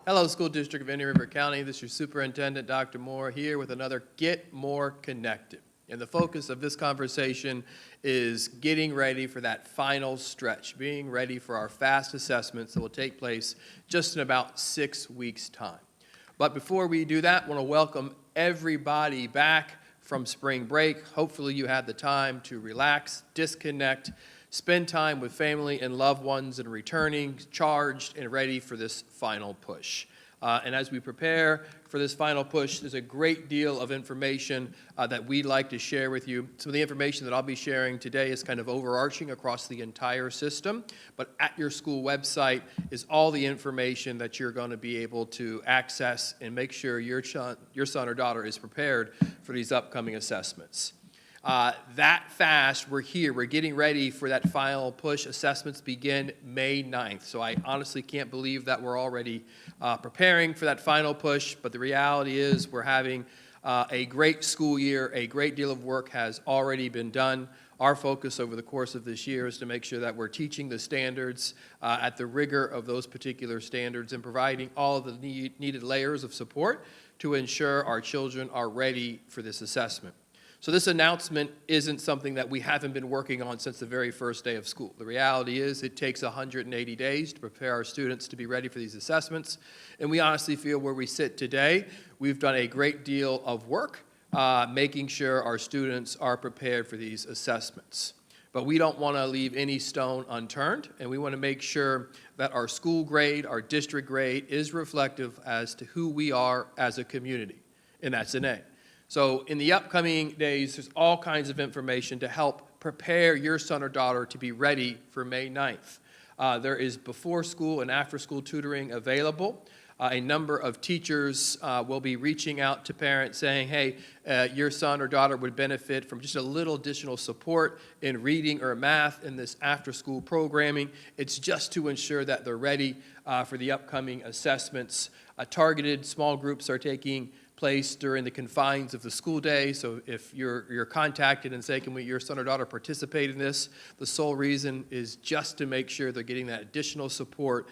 Hello, School District of Indian River County. This is your Superintendent, Dr. Moore, here with another Get More Connected. And the focus of this conversation is getting ready for that final stretch, being ready for our FAST assessments that will take place just in about 6 weeks' time. But before we do that, I want to welcome everybody back from spring break. Hopefully you had the time to relax, disconnect, spend time with family and loved ones, and returning charged and ready for this final push. And as we prepare for this final push, there's a great deal of information that we'd like to share with you. Some of the information that I'll be sharing today is kind of overarching across the entire system, but at your school website is all the information that you're going to be able to access and make sure your son or daughter is prepared for these upcoming assessments. That fast, we're here. We're getting ready for that final push. Assessments begin May 9th. So I honestly can't believe that we're already preparing for that final push. But the reality is we're having a great school year. A great deal of work has already been done. Our focus over the course of this year is to make sure that we're teaching the standards at the rigor of those particular standards and providing all of the needed layers of support to ensure our children are ready for this assessment. So this announcement isn't something that we haven't been working on since the very first day of school. The reality is it takes 180 days to prepare our students to be ready for these assessments. And we honestly feel where we sit today, we've done a great deal of work making sure our students are prepared for these assessments. But we don't want to leave any stone unturned, and we want to make sure that our school grade, our district grade, is reflective as to who we are as a community, and that's an A. So in the upcoming days, there's all kinds of information to help prepare your son or daughter to be ready for May 9th. There is before school and after school tutoring available. A number of teachers will be reaching out to parents saying, hey, your son or daughter would benefit from just a little additional support in reading or math in this after school programming. It's just to ensure that they're ready for the upcoming assessments. Targeted small groups are taking place during the confines of the school day. So if you're contacted and say, can your son or daughter participate in this? The sole reason is just to make sure they're getting that additional support,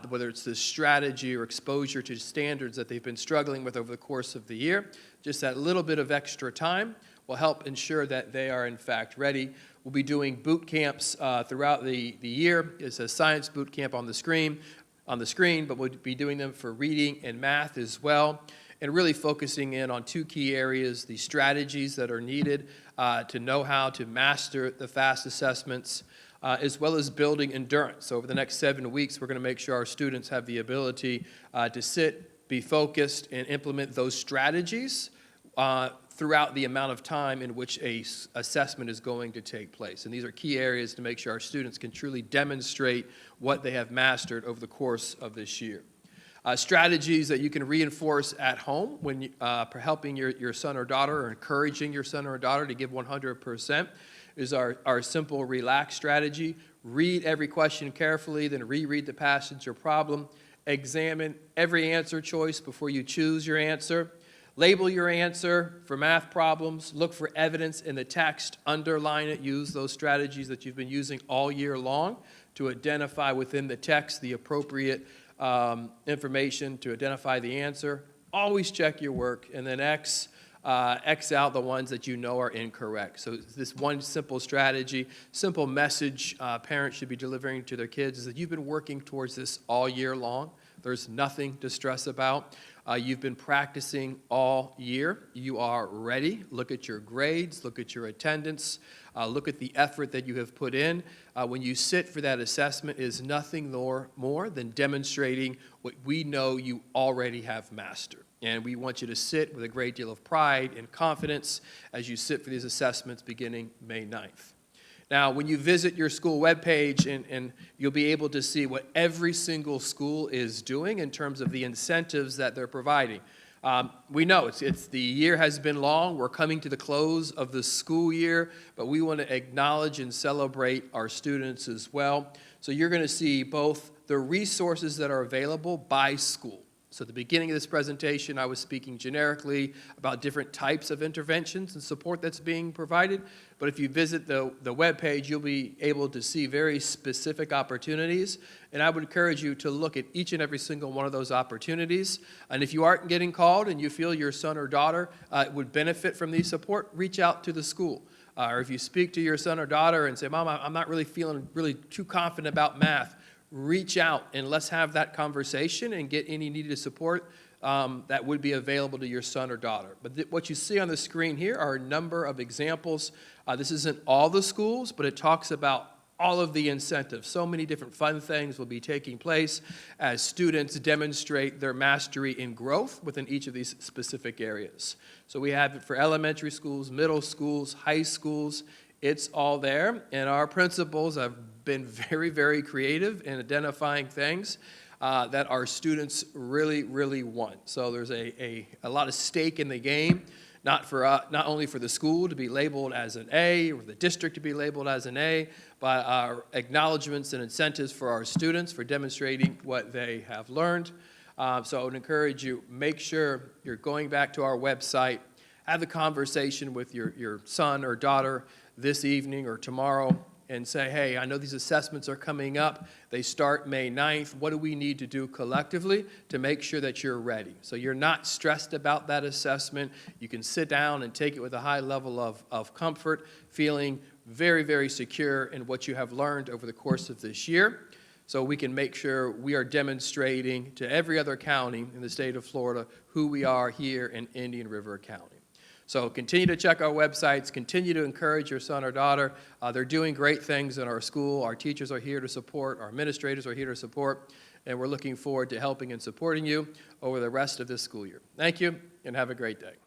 whether it's the strategy or exposure to standards that they've been struggling with over the course of the year. Just that little bit of extra time will help ensure that they are in fact ready. We'll be doing boot camps throughout the year. It says science boot camp on the screen, but we'll be doing them for reading and math as well. And really focusing in on two key areas, the strategies that are needed to know how to master the FAST assessments, as well as building endurance. So over the next 7 weeks, we're going to make sure our students have the ability to sit, be focused, and implement those strategies throughout the amount of time in which a assessment is going to take place. And these are key areas to make sure our students can truly demonstrate what they have mastered over the course of this year. Strategies that you can reinforce at home when for helping your son or daughter or encouraging your son or daughter to give 100% is our simple relax strategy. Read every question carefully, then reread the passage or problem. Examine every answer choice before you choose your answer. Label your answer for math problems. Look for evidence in the text. Underline it. Use those strategies that you've been using all year long to identify within the text the appropriate information to identify the answer. Always check your work, and then X out the ones that you know are incorrect. So this one simple strategy, simple message parents should be delivering to their kids is that you've been working towards this all year long. There's nothing to stress about. You've been practicing all year. You are ready. Look at your grades. Look at your attendance. Look at the effort that you have put in. When you sit for that assessment, it is nothing more than demonstrating what we know you already have mastered. And we want you to sit with a great deal of pride and confidence as you sit for these assessments beginning May 9th. Now, when you visit your school webpage, and you'll be able to see what every single school is doing in terms of the incentives that they're providing. We know the year has been long. We're coming to the close of the school year, but we want to acknowledge and celebrate our students as well. So you're going to see both the resources that are available by school. So at the beginning of this presentation, I was speaking generically about different types of interventions and support that's being provided. But if you visit the webpage, you'll be able to see very specific opportunities. And I would encourage you to look at each and every single one of those opportunities. And if you aren't getting called and you feel your son or daughter would benefit from these support, reach out to the school. Or if you speak to your son or daughter and say, Mom, I'm not really feeling too confident about math, reach out and let's have that conversation and get any needed support that would be available to your son or daughter. But what you see on the screen here are a number of examples. This isn't all the schools, but it talks about all of the incentives. So many different fun things will be taking place as students demonstrate their mastery and growth within each of these specific areas. So we have it for elementary schools, middle schools, high schools. It's all there, and our principals have been very, very creative in identifying things that our students really, really want. So there's a lot of stake in the game, not only for the school to be labeled as an A or the district to be labeled as an A, but our acknowledgments and incentives for our students for demonstrating what they have learned. So I would encourage you, make sure you're going back to our website, have the conversation with your son or daughter this evening or tomorrow and say, hey, I know these assessments are coming up. They start May 9th. What do we need to do collectively to make sure that you're ready? So you're not stressed about that assessment. You can sit down and take it with a high level of comfort, feeling very, very secure in what you have learned over the course of this year. So we can make sure we are demonstrating to every other county in the state of Florida who we are here in Indian River County. So continue to check our websites, continue to encourage your son or daughter. They're doing great things in our school. Our teachers are here to support, our administrators are here to support, and we're looking forward to helping and supporting you over the rest of this school year. Thank you, and have a great day.